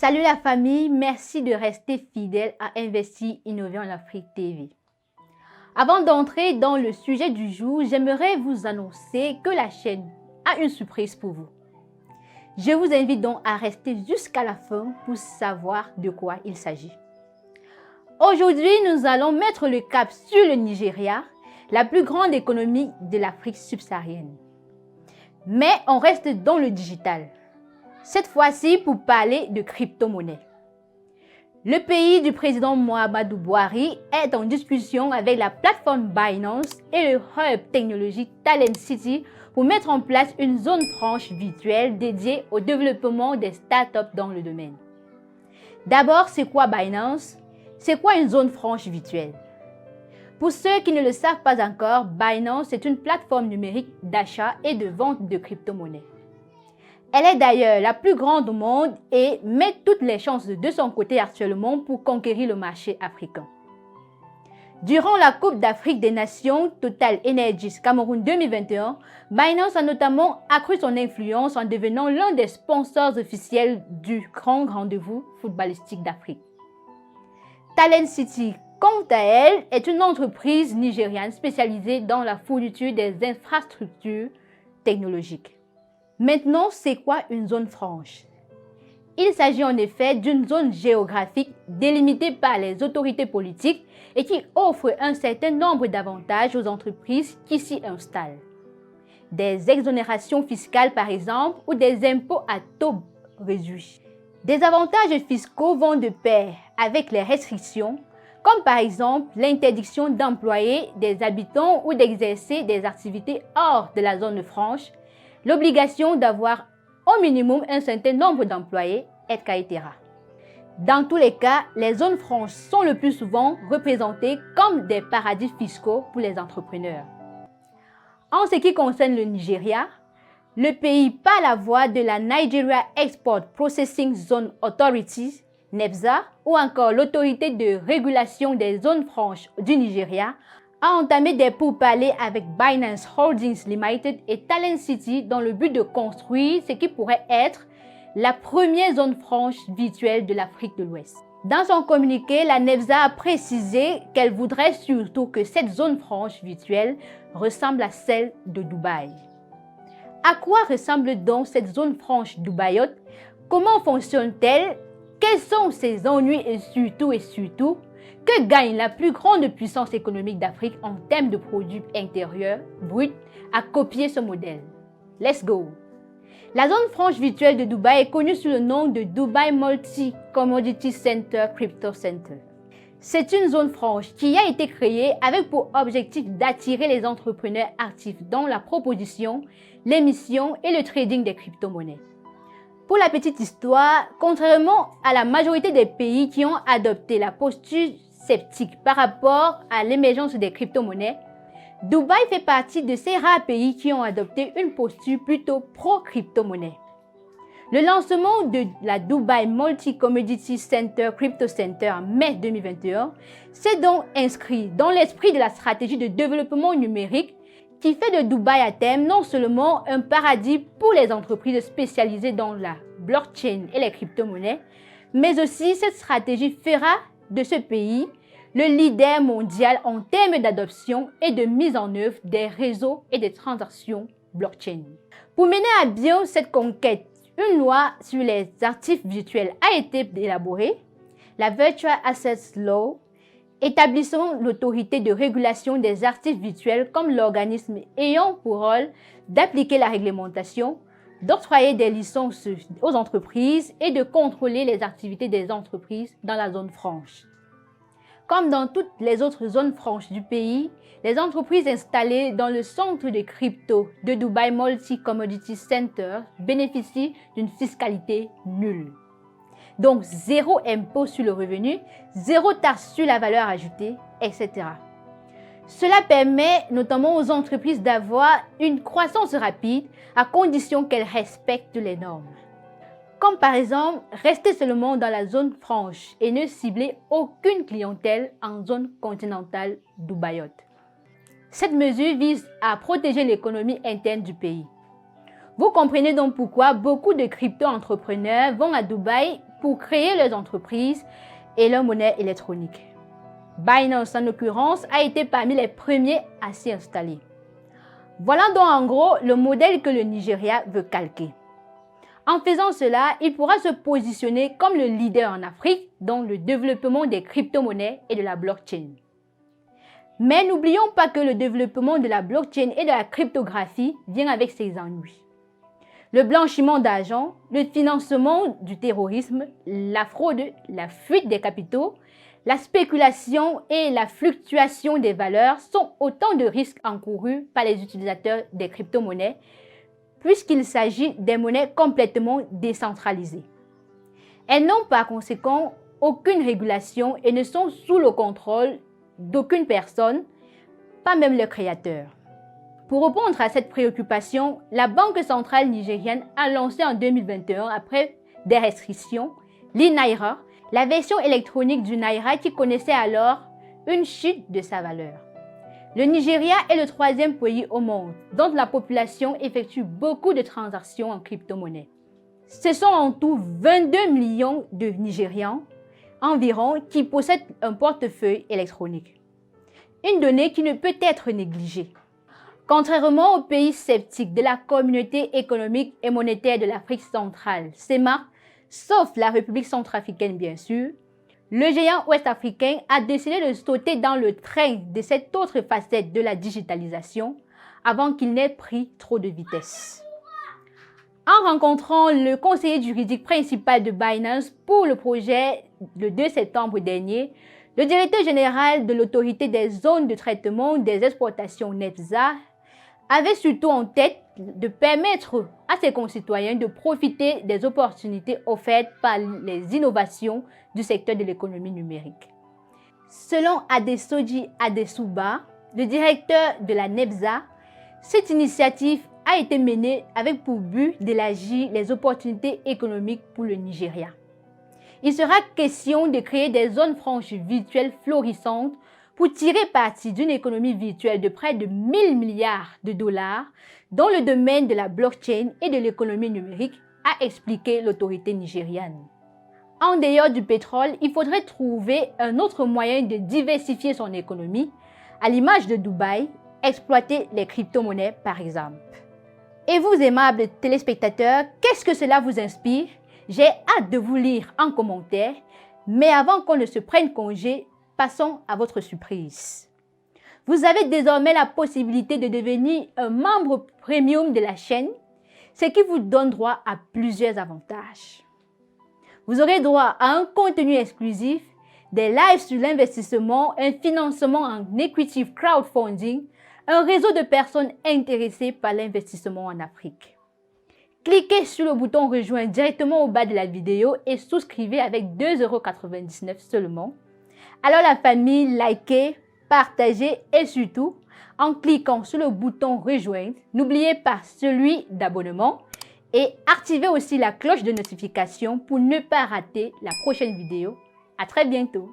Salut la famille, merci de rester fidèle à Investir Innover en Afrique TV. Avant d'entrer dans le sujet du jour, j'aimerais vous annoncer que la chaîne a une surprise pour vous. Je vous invite donc à rester jusqu'à la fin pour savoir de quoi il s'agit. Aujourd'hui, nous allons mettre le cap sur le Nigeria, la plus grande économie de l'Afrique subsaharienne. Mais on reste dans le digital. Cette fois-ci pour parler de crypto-monnaie. Le pays du président Muhammadu Buhari est en discussion avec la plateforme Binance et le hub technologique Talent City pour mettre en place une zone franche virtuelle dédiée au développement des startups dans le domaine. D'abord, c'est quoi Binance? C'est quoi une zone franche virtuelle? Pour ceux qui ne le savent pas encore, Binance est une plateforme numérique d'achat et de vente de crypto-monnaies. Elle est d'ailleurs la plus grande au monde et met toutes les chances de son côté actuellement pour conquérir le marché africain. Durant la Coupe d'Afrique des Nations Total Energies Cameroun 2021, Binance a notamment accru son influence en devenant l'un des sponsors officiels du grand rendez-vous footballistique d'Afrique. Talent City, quant à elle, est une entreprise nigériane spécialisée dans la fourniture des infrastructures technologiques. Maintenant, c'est quoi une zone franche? Il s'agit en effet d'une zone géographique délimitée par les autorités politiques et qui offre un certain nombre d'avantages aux entreprises qui s'y installent. Des exonérations fiscales par exemple ou des impôts à taux réduits. Des avantages fiscaux vont de pair avec les restrictions, comme par exemple l'interdiction d'employer des habitants ou d'exercer des activités hors de la zone franche, l'obligation d'avoir au minimum un certain nombre d'employés, etc. Dans tous les cas, les zones franches sont le plus souvent représentées comme des paradis fiscaux pour les entrepreneurs. En ce qui concerne le Nigeria, le pays par la voie de la Nigeria Export Processing Zone Authority, NEPZA, ou encore l'autorité de régulation des zones franches du Nigeria, a entamé des pourparlers avec Binance Holdings Limited et Talent City dans le but de construire ce qui pourrait être la première zone franche virtuelle de l'Afrique de l'Ouest. Dans son communiqué, la NEPZA a précisé qu'elle voudrait surtout que cette zone franche virtuelle ressemble à celle de Dubaï. À quoi ressemble donc cette zone franche dubaïote? Comment fonctionne-t-elle? Quels sont ses ennuis et surtout, que gagne la plus grande puissance économique d'Afrique en termes de produits intérieurs bruts à copier ce modèle? Let's go! La zone franche virtuelle de Dubaï est connue sous le nom de Dubai Multi-Commodity Center Crypto Center. C'est une zone franche qui a été créée avec pour objectif d'attirer les entrepreneurs actifs dans la proposition, l'émission et le trading des crypto-monnaies. Pour la petite histoire, contrairement à la majorité des pays qui ont adopté la posture sceptique par rapport à l'émergence des crypto-monnaies, Dubaï fait partie de ces rares pays qui ont adopté une posture plutôt pro-crypto-monnaie. Le lancement de la Dubai Multi-Commodity Center Crypto Center en mai 2021 s'est donc inscrit dans l'esprit de la stratégie de développement numérique qui fait de Dubaï à terme non seulement un paradis pour les entreprises spécialisées dans la blockchain et les crypto-monnaies, mais aussi cette stratégie fera de ce pays le leader mondial en termes d'adoption et de mise en œuvre des réseaux et des transactions blockchain. Pour mener à bien cette conquête, une loi sur les actifs virtuels a été élaborée, la Virtual Assets Law, établissant l'autorité de régulation des actifs virtuels comme l'organisme ayant pour rôle d'appliquer la réglementation, d'octroyer des licences aux entreprises et de contrôler les activités des entreprises dans la zone franche. Comme dans toutes les autres zones franches du pays, les entreprises installées dans le centre de crypto de Dubai Multi-Commodity Center bénéficient d'une fiscalité nulle. Donc, zéro impôt sur le revenu, zéro taxe sur la valeur ajoutée, etc. Cela permet notamment aux entreprises d'avoir une croissance rapide à condition qu'elles respectent les normes. Comme par exemple, rester seulement dans la zone franche et ne cibler aucune clientèle en zone continentale dubaïote. Cette mesure vise à protéger l'économie interne du pays. Vous comprenez donc pourquoi beaucoup de crypto-entrepreneurs vont à Dubaï pour créer leurs entreprises et leur monnaie électronique. Binance, en l'occurrence, a été parmi les premiers à s'y installer. Voilà donc en gros le modèle que le Nigeria veut calquer. En faisant cela, il pourra se positionner comme le leader en Afrique dans le développement des crypto-monnaies et de la blockchain. Mais n'oublions pas que le développement de la blockchain et de la cryptographie vient avec ses ennuis. Le blanchiment d'argent, le financement du terrorisme, la fraude, la fuite des capitaux, la spéculation et la fluctuation des valeurs sont autant de risques encourus par les utilisateurs des crypto-monnaies puisqu'il s'agit des monnaies complètement décentralisées. Elles n'ont par conséquent aucune régulation et ne sont sous le contrôle d'aucune personne, pas même le créateur. Pour répondre à cette préoccupation, la Banque centrale nigérienne a lancé en 2021, après des restrictions, l'e-Naira, la version électronique du Naira qui connaissait alors une chute de sa valeur. Le Nigeria est le 3e pays au monde dont la population effectue beaucoup de transactions en crypto-monnaie. Ce sont en tout 22 millions de Nigérians environ qui possèdent un portefeuille électronique. Une donnée qui ne peut être négligée. Contrairement aux pays sceptiques de la Communauté économique et monétaire de l'Afrique centrale, CEMAC, sauf la République centrafricaine bien sûr, le géant ouest-africain a décidé de sauter dans le train de cette autre facette de la digitalisation avant qu'il n'ait pris trop de vitesse. En rencontrant le conseiller juridique principal de Binance pour le projet le 2 septembre dernier, le directeur général de l'autorité des zones de traitement des exportations NEFZA avait surtout en tête de permettre à ses concitoyens de profiter des opportunités offertes par les innovations du secteur de l'économie numérique. Selon Adesoji Adesouba, le directeur de la NEFZA, cette initiative a été menée avec pour but d'élargir les opportunités économiques pour le Nigeria. Il sera question de créer des zones franches virtuelles florissantes pour tirer parti d'une économie virtuelle de près de 1000 milliards de dollars dans le domaine de la blockchain et de l'économie numérique, a expliqué l'autorité nigériane. En dehors du pétrole, il faudrait trouver un autre moyen de diversifier son économie, à l'image de Dubaï, exploiter les crypto-monnaies par exemple. Et vous, aimables téléspectateurs, qu'est-ce que cela vous inspire? J'ai hâte de vous lire en commentaire, mais avant qu'on ne se prenne congé, passons à votre surprise. Vous avez désormais la possibilité de devenir un membre premium de la chaîne, ce qui vous donne droit à plusieurs avantages. Vous aurez droit à un contenu exclusif, des lives sur l'investissement, un financement en equity crowdfunding, un réseau de personnes intéressées par l'investissement en Afrique. Cliquez sur le bouton rejoindre directement au bas de la vidéo et souscrivez avec 2,99 € seulement. Alors la famille, likez, partagez et surtout, en cliquant sur le bouton rejoindre, n'oubliez pas celui d'abonnement et activez aussi la cloche de notification pour ne pas rater la prochaine vidéo. À très bientôt.